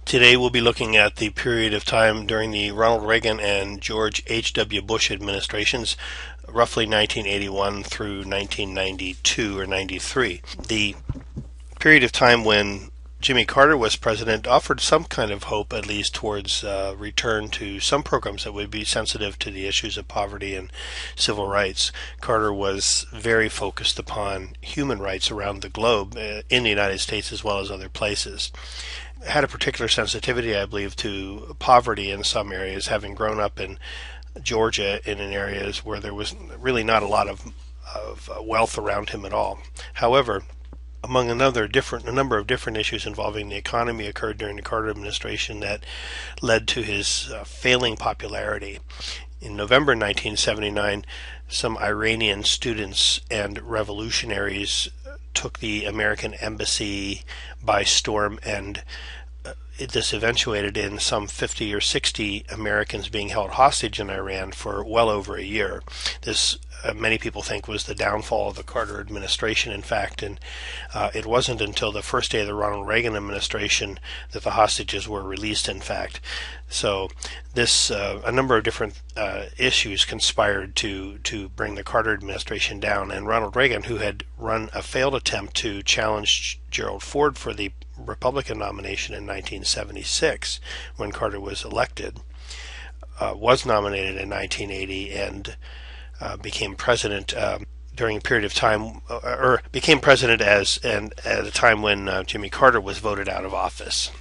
Today we'll be looking at the period of time during the Ronald Reagan and George H.W. Bush administrations, roughly 1981 through 1992 or 93. The period of time when Jimmy Carter was president offered some kind of hope, at least towards return to some programs that would be sensitive to the issues of poverty and civil rights. Carter was very focused upon human rights around the globe, in the United States as well as other places. Had a particular sensitivity, I believe, to poverty in some areas, having grown up in Georgia in areas where there was really not a lot of wealth around him at all. However, among a number of different issues involving the economy occurred during the Carter administration that led to his failing popularity. In November 1979, some Iranian students and revolutionaries took the American embassy by storm, and this eventuated in some 50 or 60 Americans being held hostage in Iran for well over a year. This, many people think, was the downfall of the Carter administration, in fact, and it wasn't until the first day of the Ronald Reagan administration that the hostages were released, in fact. So this, a number of different issues conspired to bring the Carter administration down, and Ronald Reagan, who had run a failed attempt to challenge Gerald Ford for the Republican nomination in 1976 when Carter was elected, was nominated in 1980 and became president during a period of time, or became president at a time when Jimmy Carter was voted out of office.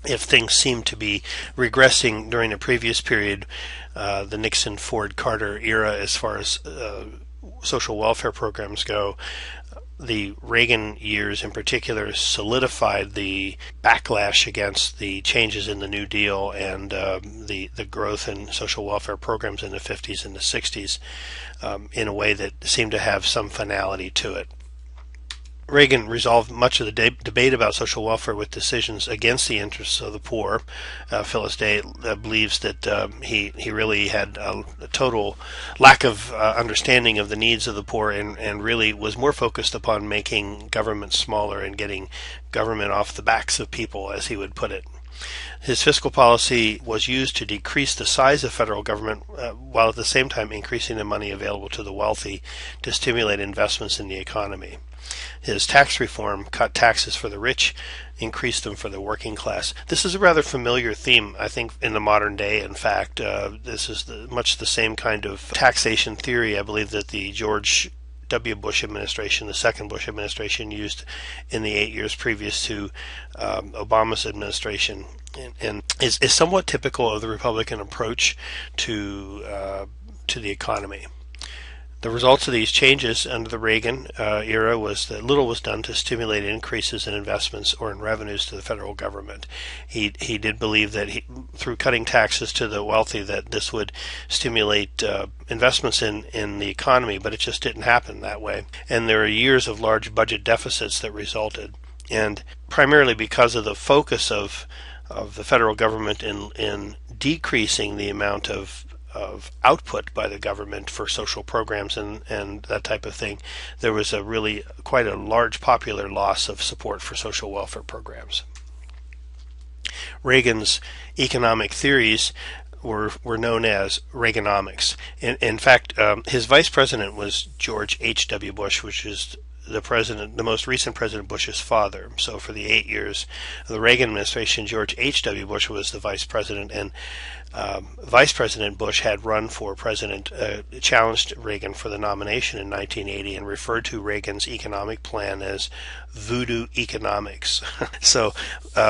If things seemed to be regressing during the previous period, the Nixon-Ford-Carter era, as far as social welfare programs go, the Reagan years in particular solidified the backlash against the changes in the New Deal and the growth in social welfare programs in the 50s and the 60s in a way that seemed to have some finality to it. Reagan resolved much of the debate about social welfare with decisions against the interests of the poor. Phyllis Day believes that he really had a total lack of understanding of the needs of the poor, and really was more focused upon making government smaller and getting government off the backs of people, as he would put it. His fiscal policy was used to decrease the size of federal government while at the same time increasing the money available to the wealthy to stimulate investments in the economy. His tax reform cut taxes for the rich, increased them for the working class. This is a rather familiar theme, I think, in the modern day. In fact, this is much the same kind of taxation theory, I believe, that the George W. Bush administration, the second Bush administration, used in the 8 years previous to Obama's administration, and is somewhat typical of the Republican approach to the economy. The results of these changes under the Reagan era was that little was done to stimulate increases in investments or in revenues to the federal government. He did believe that through cutting taxes to the wealthy, that this would stimulate investments in the economy, but it just didn't happen that way. And there are years of large budget deficits that resulted, and primarily because of the focus of the federal government in decreasing the amount of output by the government for social programs and that type of thing, there was quite a large popular loss of support for social welfare programs. Reagan's economic theories were known as Reaganomics. In fact, his vice president was George H.W. Bush, which is the most recent President Bush's father. So for the 8 years of the Reagan administration, George H.W. Bush was the vice president, and Vice President Bush had run for president, challenged Reagan for the nomination in 1980, and referred to Reagan's economic plan as voodoo economics. So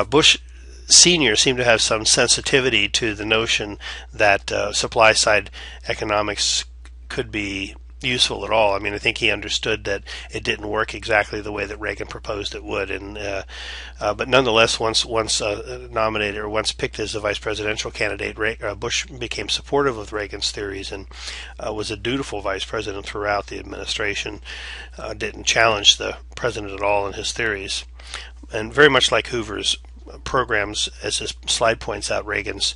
Bush Sr. seemed to have some sensitivity to the notion that supply-side economics could be useful at all. I mean, I think he understood that it didn't work exactly the way that Reagan proposed it would, and but nonetheless, once nominated or once picked as a vice presidential candidate, Bush became supportive of Reagan's theories and was a dutiful vice president throughout the administration. Didn't challenge the president at all in his theories, and very much like Hoover's programs, as this slide points out, Reagan's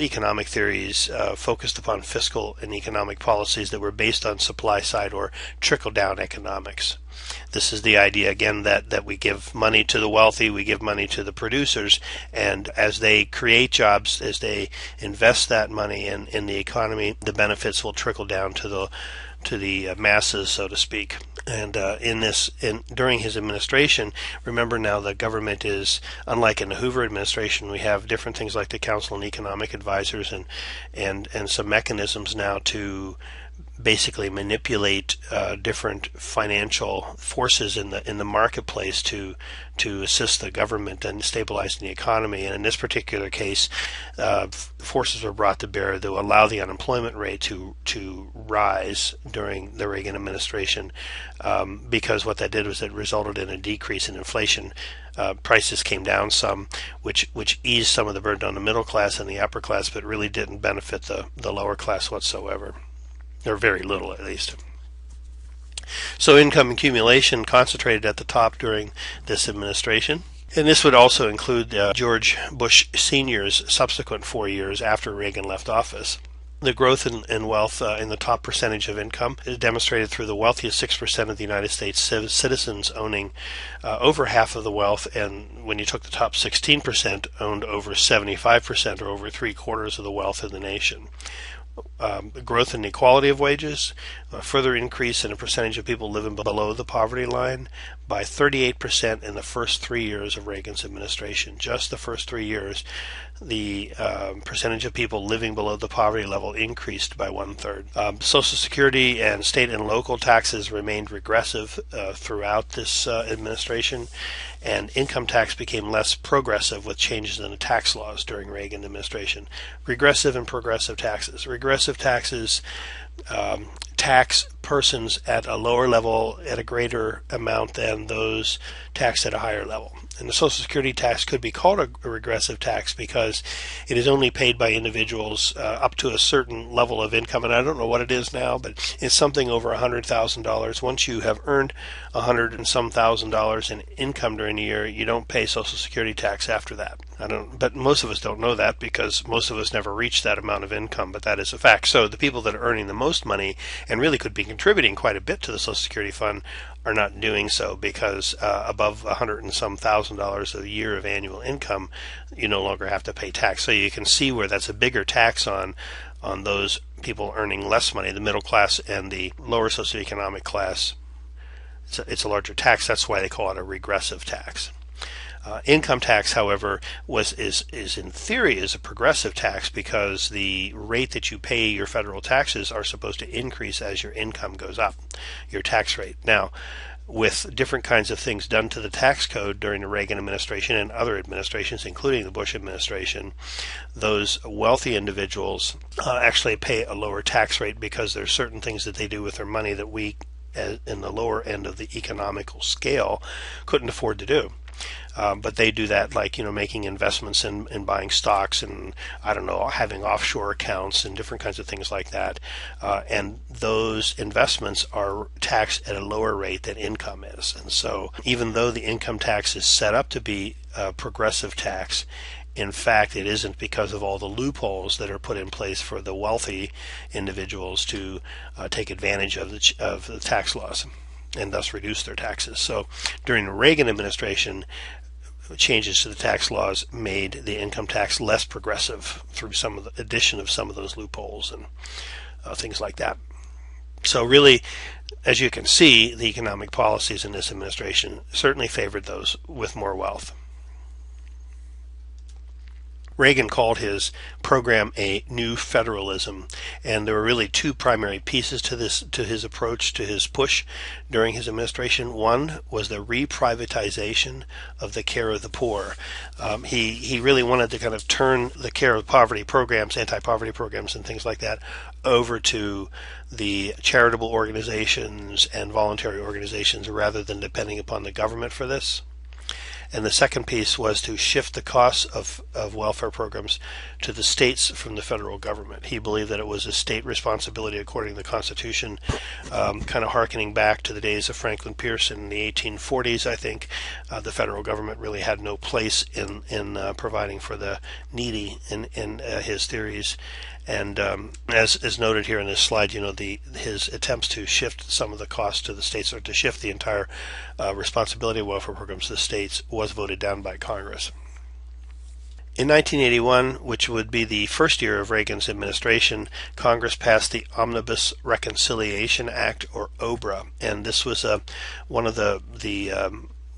economic theories focused upon fiscal and economic policies that were based on supply side or trickle down economics. This is the idea, again, that we give money to the wealthy, we give money to the producers, and as they create jobs, as they invest that money in the economy, the benefits will trickle down to the masses, so to speak. And during his administration, remember now the government is, unlike in the Hoover administration, we have different things like the Council on Economic Advisors and some mechanisms now to basically manipulate different financial forces in the marketplace to assist the government in stabilizing the economy. And in this particular case, forces were brought to bear to allow the unemployment rate to rise during the Reagan administration, because what that did was it resulted in a decrease in inflation. Prices came down some, which eased some of the burden on the middle class and the upper class, but really didn't benefit the lower class whatsoever, or very little at least. So income accumulation concentrated at the top during this administration. And this would also include George Bush Sr.'s subsequent 4 years after Reagan left office. The growth in wealth in the top percentage of income is demonstrated through the wealthiest 6% of the United States citizens owning over half of the wealth, and when you took the top 16%, owned over 75% or over 3/4 of the wealth in the nation. Growth in the equality of wages, a further increase in the percentage of people living below the poverty line by 38% in the first 3 years of Reagan's administration. Just the first 3 years, the percentage of people living below the poverty level increased by 1/3. Social Security and state and local taxes remained regressive throughout this administration, and income tax became less progressive with changes in the tax laws during Reagan administration. Regressive and progressive taxes. Regressive taxes tax persons at a lower level at a greater amount than those taxed at a higher level. And the Social Security tax could be called a regressive tax because it is only paid by individuals up to a certain level of income, and I don't know what it is now, but it's something over $100,000. Once you have earned $100 and some $1,000 in income during the year, you don't pay Social Security tax after that. But most of us don't know that because most of us never reach that amount of income, but that is a fact. So the people that are earning the most money and really could be contributing quite a bit to the Social Security fund are not doing so because above $100 and some $1,000 a year of annual income, you no longer have to pay tax. So you can see where that's a bigger tax on those people earning less money, the middle class and the lower socioeconomic class. It's a larger tax. That's why they call it a regressive tax. Income tax, however, is in theory is a progressive tax because the rate that you pay your federal taxes are supposed to increase as your income goes up, your tax rate. Now, with different kinds of things done to the tax code during the Reagan administration and other administrations, including the Bush administration, those wealthy individuals actually pay a lower tax rate because there's certain things that they do with their money that we, in the lower end of the economical scale, couldn't afford to do. But they do that, like, making investments in buying stocks and, having offshore accounts and different kinds of things like that. And those investments are taxed at a lower rate than income is. And so even though the income tax is set up to be a progressive tax, in fact, it isn't because of all the loopholes that are put in place for the wealthy individuals to take advantage of the tax laws and thus reduce their taxes. So during the Reagan administration, changes to the tax laws made the income tax less progressive through some of the addition of some of those loopholes and things like that. So really, as you can see, the economic policies in this administration certainly favored those with more wealth. Reagan called his program a new federalism, and there were really two primary pieces to his approach, to his push during his administration. One was the reprivatization of the care of the poor. He really wanted to kind of turn the care of poverty programs, anti-poverty programs and things like that, over to the charitable organizations and voluntary organizations rather than depending upon the government for this. And the second piece was to shift the costs of welfare programs to the states from the federal government. He believed that it was a state responsibility according to the Constitution, kind of harkening back to the days of Franklin Pierce in the 1840s, I think. The federal government really had no place in providing for the needy in his theories. And as noted here in this slide, his attempts to shift some of the costs to the states, or to shift the entire responsibility of welfare programs to the states, was voted down by Congress. In 1981, which would be the first year of Reagan's administration, Congress passed the Omnibus Reconciliation Act, or OBRA, and this was one of the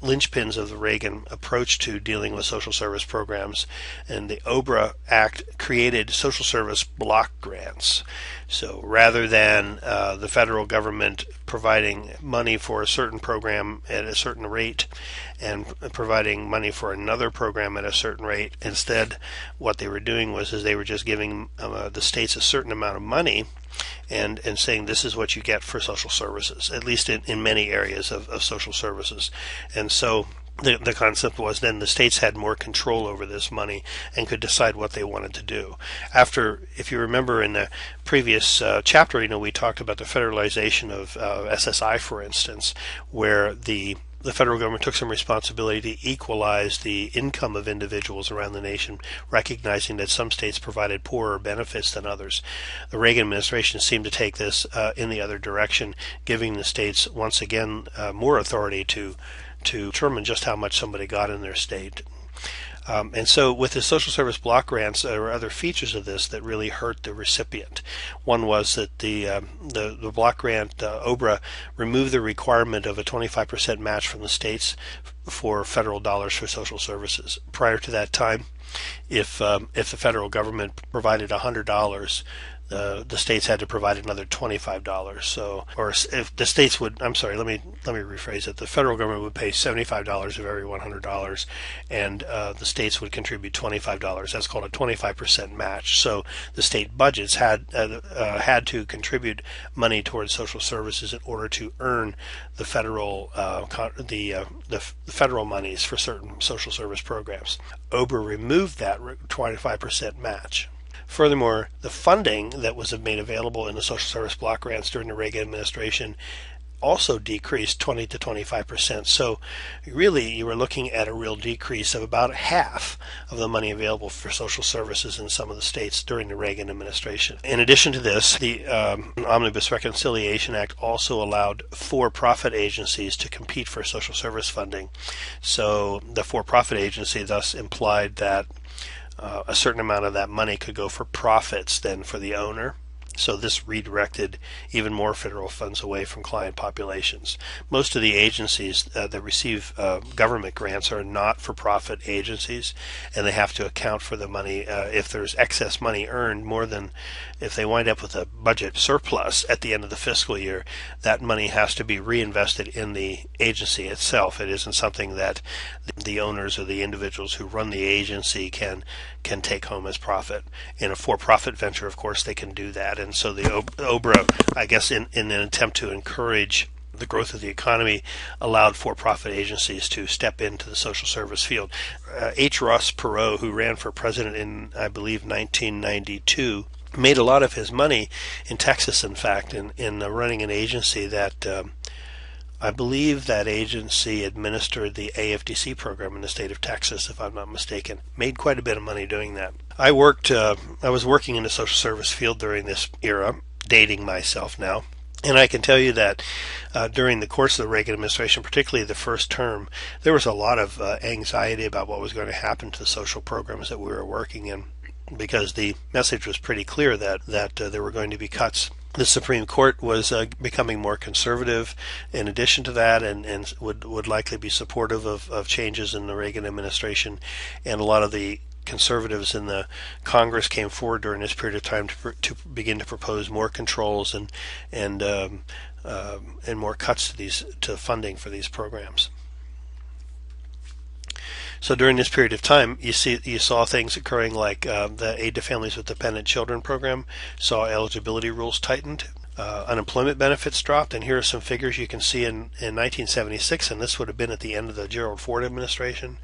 linchpins of the Reagan approach to dealing with social service programs. And the OBRA Act created social service block grants. So rather than the federal government providing money for a certain program at a certain rate and providing money for another program at a certain rate, instead what they were doing was they were just giving the states a certain amount of money and saying this is what you get for social services, at least in many areas of social services. And so the concept was then the states had more control over this money and could decide what they wanted to do. After, if you remember in the previous chapter, we talked about the federalization of SSI, for instance, where the federal government took some responsibility to equalize the income of individuals around the nation, recognizing that some states provided poorer benefits than others. The Reagan administration seemed to take this in the other direction, giving the states once again more authority to determine just how much somebody got in their state. And so with the social service block grants, there were other features of this that really hurt the recipient. One was that the block grant, OBRA, removed the requirement of a 25% match from the states for federal dollars for social services. Prior to that time, if the federal government provided $100, the states had to provide another $25. So, or if the states would, I'm sorry, let me rephrase it. The federal government would pay $75 of every $100, and the states would contribute $25. That's called a 25% match. So the state budgets had to contribute money towards social services in order to earn the federal the federal monies for certain social service programs. OBRA removed that 25% match. Furthermore, the funding that was made available in the social service block grants during the Reagan administration also decreased 20 to 25%. So really you were looking at a real decrease of about half of the money available for social services in some of the states during the Reagan administration. In addition to this, the Omnibus Reconciliation Act also allowed for-profit agencies to compete for social service funding. So the for-profit agency thus implied that a certain amount of that money could go for profits than for the owner. So this redirected even more federal funds away from client populations. Most of the agencies that receive government grants are not-for-profit agencies, and they have to account for the money. If there's excess money earned, more than if they wind up with a budget surplus at the end of the fiscal year, that money has to be reinvested in the agency itself. It isn't something that the owners or the individuals who run the agency can take home as profit. In a for-profit venture, of course, they can do that. And so the OBRA, I guess, in an attempt to encourage the growth of the economy, allowed for-profit agencies to step into the social service field. H. Ross Perot, who ran for president in, I believe, 1992, made a lot of his money in Texas, in fact, in running an agency that I believe that agency administered the AFDC program in the state of Texas, if I'm not mistaken. Made quite a bit of money doing that. I was working in the social service field during this era, dating myself now. And I can tell you that during the course of the Reagan administration, particularly the first term, there was a lot of anxiety about what was going to happen to the social programs that we were working in, because the message was pretty clear that there were going to be cuts. The Supreme Court was becoming more conservative in addition to that, and would likely be supportive of changes in the Reagan administration. And a lot of the conservatives in the Congress came forward during this period of time to begin to propose more controls and more cuts to funding for these programs. So during this period of time, you saw things occurring like the Aid to Families with Dependent Children program saw eligibility rules tightened. Unemployment benefits dropped, and here are some figures you can see in 1976, and this would have been at the end of the Gerald Ford administration.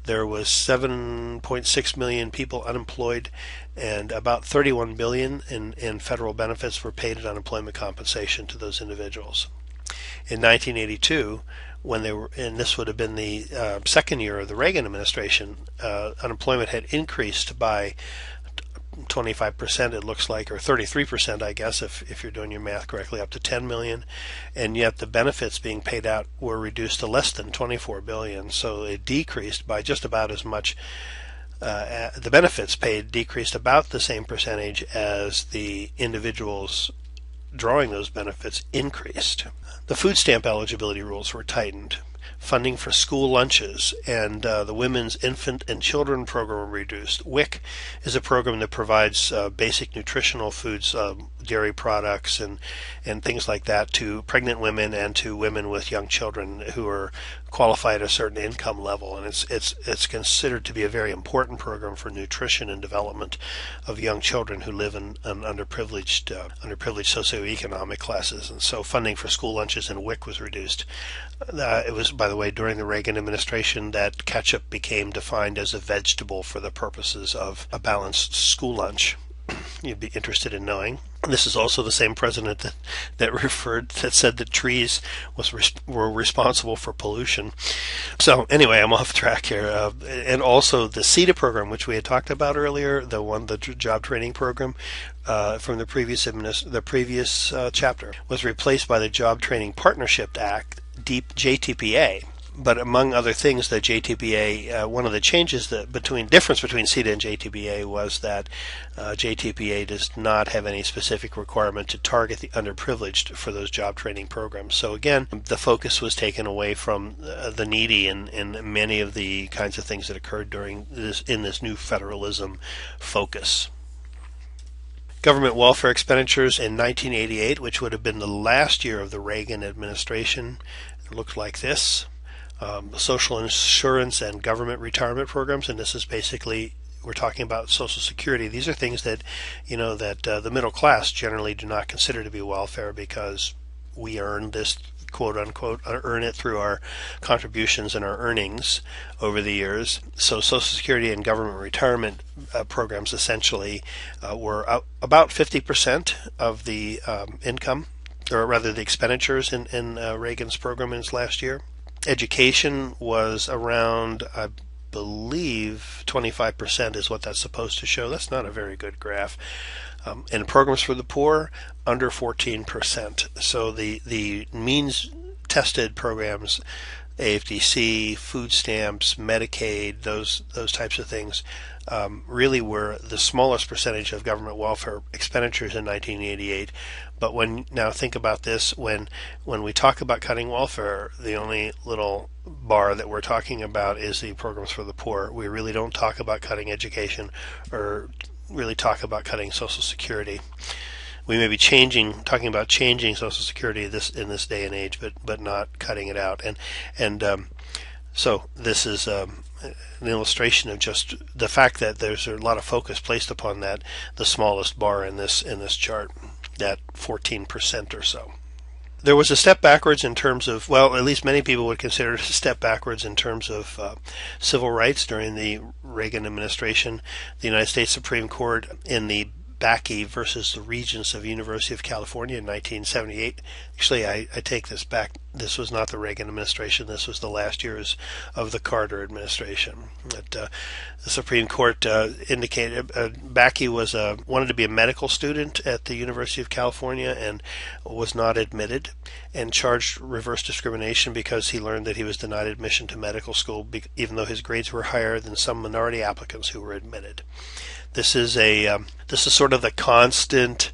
There was 7.6 million people unemployed, and about 31 billion in federal benefits were paid in unemployment compensation to those individuals. In 1982, when they were, and this would have been the second year of the Reagan administration, unemployment had increased by 25%, it looks like, or 33%, I guess, if you're doing your math correctly, up to 10 million, and yet the benefits being paid out were reduced to less than 24 billion, so it decreased by just about as much. The benefits paid decreased about the same percentage as the individuals drawing those benefits increased. The food stamp eligibility rules were tightened. Funding for school lunches and the Women's Infant and Children program were reduced. WIC is a program that provides basic nutritional foods, dairy products and things like that to pregnant women and to women with young children who are qualified at a certain income level, and it's considered to be a very important program for nutrition and development of young children who live in underprivileged socioeconomic classes. And so funding for school lunches and WIC was reduced. It was, by the way, during the Reagan administration that ketchup became defined as a vegetable for the purposes of a balanced school lunch. You'd be interested in knowing. This is also the same president that said that trees were responsible for pollution. So anyway, I'm off track here. And also the CETA program, which we had talked about earlier, the job training program from the previous chapter, was replaced by the Job Training Partnership Act, JTPA. But among other things, the JTPA, one of the changes difference between CETA and JTPA was that JTPA does not have any specific requirement to target the underprivileged for those job training programs. So again, the focus was taken away from the needy in many of the kinds of things that occurred in this new federalism focus. Government welfare expenditures in 1988, which would have been the last year of the Reagan administration, looked like this. Social insurance and government retirement programs, and this is basically, we're talking about Social Security. These are things that the middle class generally do not consider to be welfare because we earn this, quote unquote, earn it through our contributions and our earnings over the years. So Social Security and government retirement programs essentially were about 50% of the income, or rather the expenditures in Reagan's program in his last year. Education was around, I believe, 25% is what that's supposed to show. That's not a very good graph. And programs for the poor, under 14%. So the means tested programs, AFDC, food stamps, Medicaid, those types of things, really were the smallest percentage of government welfare expenditures in 1988. But now think about this, when we talk about cutting welfare, the only little bar that we're talking about is the programs for the poor. We really don't talk about cutting education or really talk about cutting Social Security. We may be talking about changing Social Security in this day and age, but not cutting it out. So this is an illustration of just the fact that there's a lot of focus placed upon that, the smallest bar in this chart, that 14% or so. There was a step backwards in terms of, well, at least many people would consider it a step backwards in terms of civil rights during the Reagan administration. The United States Supreme Court in the Bakke versus the Regents of University of California in 1978. Actually, I take this back. This was not the Reagan administration. This was the last years of the Carter administration. The Supreme Court indicated Bakke wanted to be a medical student at the University of California and was not admitted, and charged reverse discrimination because he learned that he was denied admission to medical school even though his grades were higher than some minority applicants who were admitted. This is sort of the constant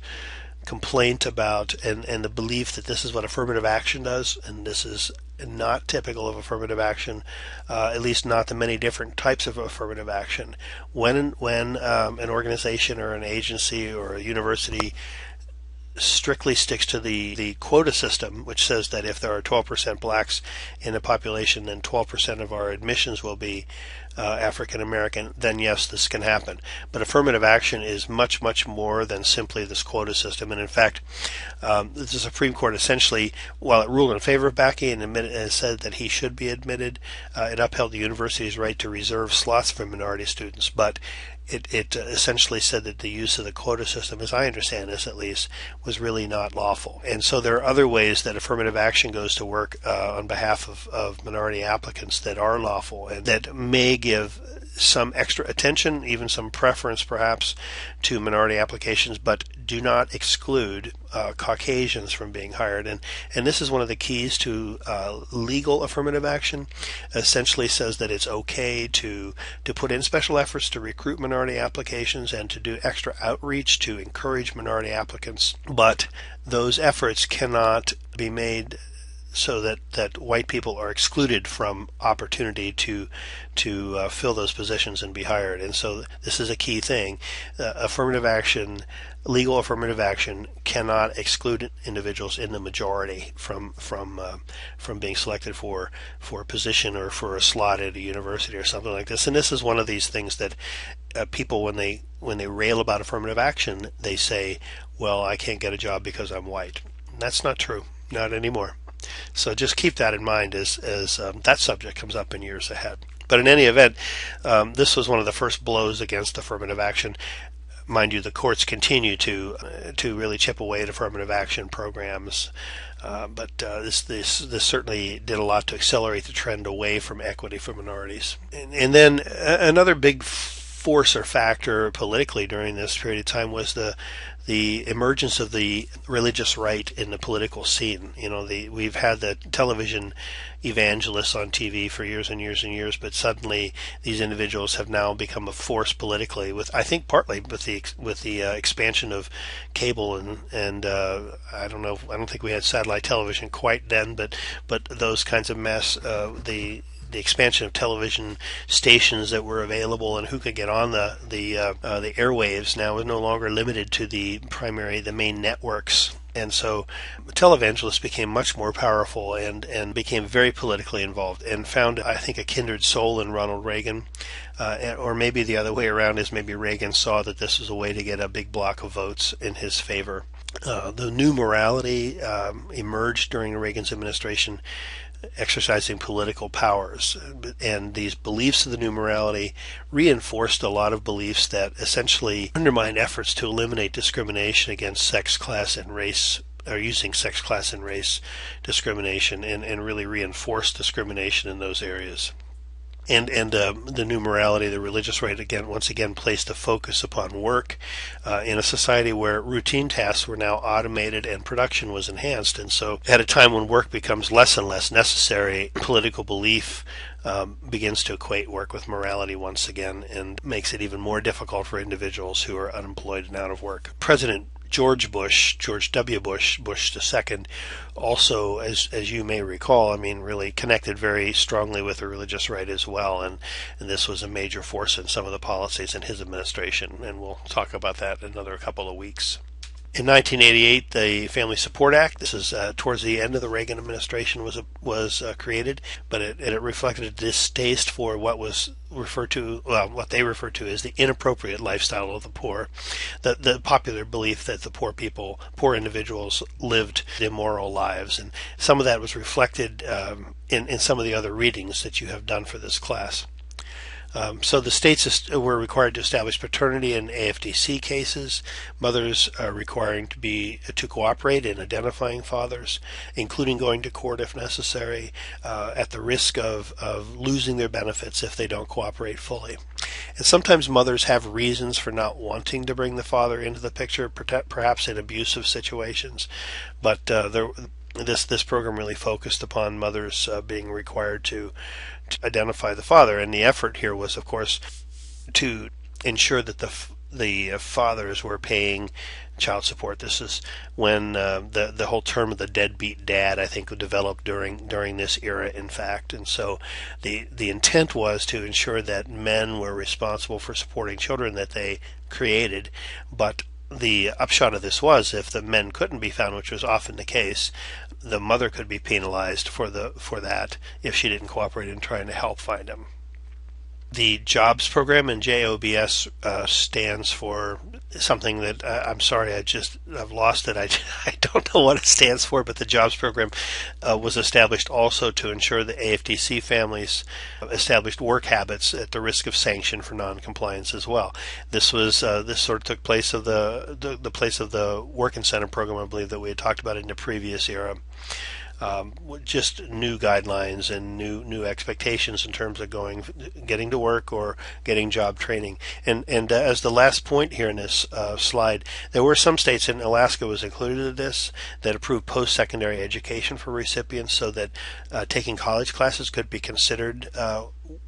complaint about and the belief that this is what affirmative action does, and this is not typical of affirmative action, at least not the many different types of affirmative action. When an organization or an agency or a university strictly sticks to the quota system, which says that if there are 12% blacks in the population, then 12% of our admissions will be African American, then yes, this can happen. But affirmative action is much, much more than simply this quota system. And in fact, the Supreme Court essentially, while it ruled in favor of Bakke and said that he should be admitted, it upheld the university's right to reserve slots for minority students. But it essentially said that the use of the quota system, as I understand this at least, was really not lawful. And so there are other ways that affirmative action goes to work on behalf of minority applicants that are lawful and that may give some extra attention, even some preference perhaps, to minority applications, but do not exclude Caucasians from being hired. And this is one of the keys to legal affirmative action. Essentially says that it's okay to put in special efforts to recruit minority applications and to do extra outreach to encourage minority applicants, but those efforts cannot be made so that white people are excluded from opportunity to fill those positions and be hired. And so this is a key thing. Affirmative action, legal affirmative action, cannot exclude individuals in the majority from being selected for a position or for a slot at a university or something like this. And this is one of these things that people, when they rail about affirmative action, they say, well, I can't get a job because I'm white. And that's not true. Not anymore. So just keep that in mind as that subject comes up in years ahead. But in any event, this was one of the first blows against affirmative action. Mind you, the courts continue to really chip away at affirmative action programs, but this certainly did a lot to accelerate the trend away from equity for minorities. And then another big force or factor politically during this period of time was the emergence of the religious right in the political scene. We've had the television evangelists on TV for years and years and years, but suddenly these individuals have now become a force politically. I think partly with the expansion of cable and I don't think we had satellite television quite then, but those kinds of mess. The expansion of television stations that were available and who could get on the airwaves now is no longer limited to the main networks. And so televangelists became much more powerful and became very politically involved and found, I think, a kindred soul in Ronald Reagan. Or maybe the other way around is maybe Reagan saw that this was a way to get a big block of votes in his favor. The new morality emerged during Reagan's administration, exercising political powers, and these beliefs of the new morality reinforced a lot of beliefs that essentially undermined efforts to eliminate discrimination against sex, class, and race, or using sex, class, and race discrimination, and really reinforced discrimination in those areas. And the new morality, the religious right, once again placed a focus upon work in a society where routine tasks were now automated and production was enhanced. And so at a time when work becomes less and less necessary, political belief begins to equate work with morality once again and makes it even more difficult for individuals who are unemployed and out of work. President George W. Bush II, also, as you may recall, really connected very strongly with the religious right as well, and this was a major force in some of the policies in his administration, and we'll talk about that in another couple of weeks. In 1988, the Family Support Act, this is towards the end of the Reagan administration, was created, but it reflected a distaste for what was what they refer to as the inappropriate lifestyle of the poor, the popular belief that the poor individuals lived immoral lives, and some of that was reflected in some of the other readings that you have done for this class. So the states were required to establish paternity in AFDC cases. Mothers are requiring to cooperate in identifying fathers, including going to court if necessary, at the risk of losing their benefits if they don't cooperate fully. And sometimes mothers have reasons for not wanting to bring the father into the picture, perhaps in abusive situations, but this program really focused upon mothers being required to identify the father, and the effort here was, of course, to ensure that the fathers were paying child support. This is when the whole term of the deadbeat dad, I think, developed during this era, in fact. And so the intent was to ensure that men were responsible for supporting children that they created, but the upshot of this was, if the men couldn't be found, which was often the case, the mother could be penalized for that if she didn't cooperate in trying to help find them. The JOBS program, and JOBS stands for something that I'm sorry, I've lost it. I don't know what it stands for, but the JOBS program was established also to ensure that AFDC families established work habits at the risk of sanction for non-compliance as well. This sort of took place of the place of the work incentive program, I believe, that we had talked about in the previous era. Just new guidelines and new expectations in terms of getting to work or getting job training. And as the last point here in this slide, there were some states, and Alaska was included in this, that approved post-secondary education for recipients, so that taking college classes could be considered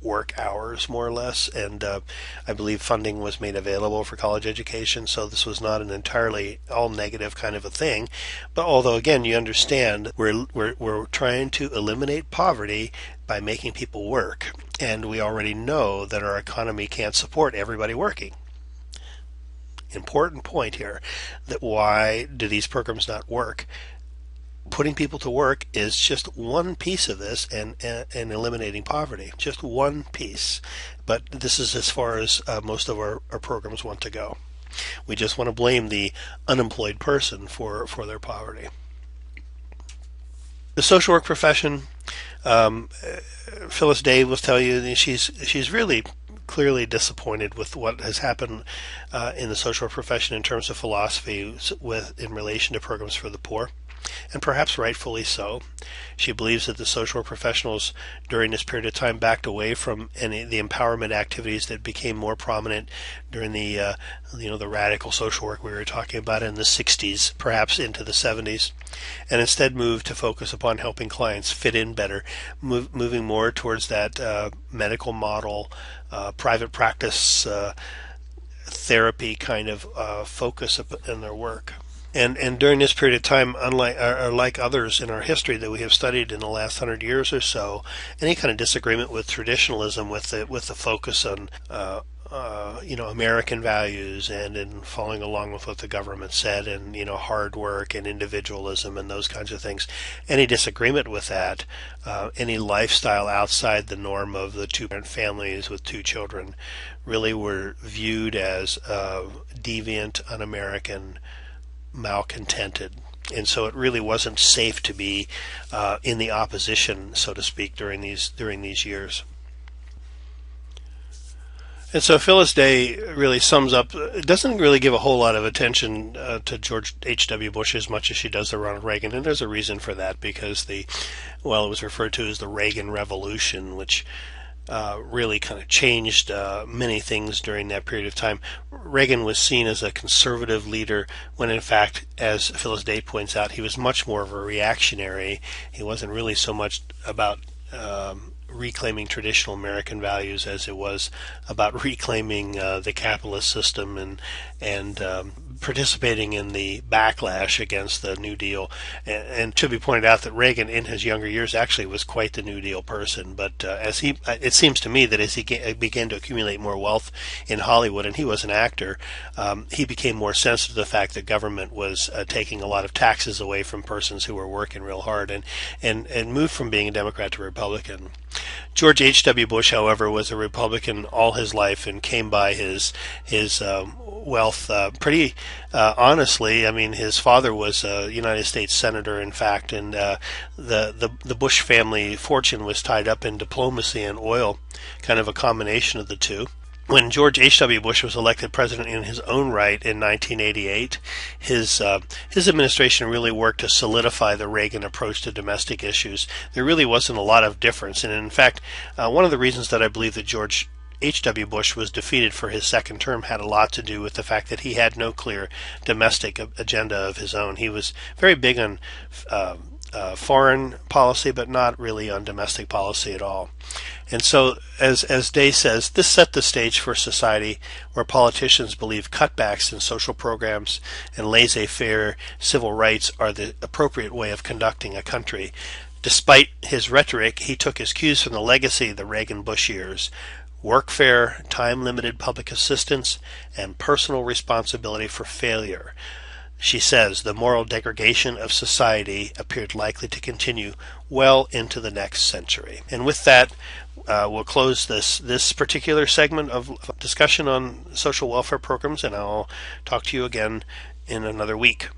work hours, more or less, and I believe funding was made available for college education, so this was not an entirely all negative kind of a thing. But although, again, you understand, we're trying to eliminate poverty by making people work, and we already know that our economy can't support everybody working. Important point here, that why do these programs not work? Putting people to work is just one piece of this, and eliminating poverty, just one piece. But this is as far as most of our programs want to go. We just want to blame the unemployed person for their poverty. The social work profession, Phyllis Day will tell you she's really clearly disappointed with what has happened in the social work profession in terms of philosophy in relation to programs for the poor, and perhaps rightfully so. She believes that the social work professionals during this period of time backed away from the empowerment activities that became more prominent during the radical social work we were talking about in the 60s, perhaps into the 70s, and instead moved to focus upon helping clients fit in better, moving more towards that medical model, private practice, therapy kind of focus in their work. And during this period of time, like others in our history that we have studied in the last 100 years or so, any kind of disagreement with traditionalism, with the focus on American values and in following along with what the government said, and hard work and individualism and those kinds of things, any disagreement with that, any lifestyle outside the norm of the two-parent families with two children, really were viewed as deviant, un-American, malcontented, and so it really wasn't safe to be in the opposition, so to speak, during these years. And so Phyllis Day really sums up, doesn't really give a whole lot of attention to George H.W. Bush as much as she does to Ronald Reagan, and there's a reason for that, because it was referred to as the Reagan Revolution, which really kind of changed many things during that period of time. Reagan was seen as a conservative leader when, in fact, as Phyllis Day points out, he was much more of a reactionary. He wasn't really so much about reclaiming traditional American values as it was about reclaiming the capitalist system and participating in the backlash against the New Deal. And it should be pointed out that Reagan, in his younger years, actually was quite the New Deal person. But it seems to me that as he began to accumulate more wealth in Hollywood, and he was an actor, he became more sensitive to the fact that government was taking a lot of taxes away from persons who were working real hard, and moved from being a Democrat to Republican. George H.W. Bush, however, was a Republican all his life and came by his wealth pretty honestly. I mean, his father was a United States senator, in fact, and the Bush family fortune was tied up in diplomacy and oil, kind of a combination of the two. When George H.W. Bush was elected president in his own right in 1988, his administration really worked to solidify the Reagan approach to domestic issues. There really wasn't a lot of difference, and in fact, one of the reasons that I believe that George H.W. Bush was defeated for his second term had a lot to do with the fact that he had no clear domestic agenda of his own. He was very big on foreign policy, but not really on domestic policy at all. And so, as Day says, this set the stage for a society where politicians believe cutbacks in social programs and laissez-faire civil rights are the appropriate way of conducting a country. Despite his rhetoric, he took his cues from the legacy of the Reagan-Bush years: workfare, time-limited public assistance, and personal responsibility for failure. She says the moral degradation of society appeared likely to continue well into the next century. And with that, we'll close this particular segment of discussion on social welfare programs, and I'll talk to you again in another week.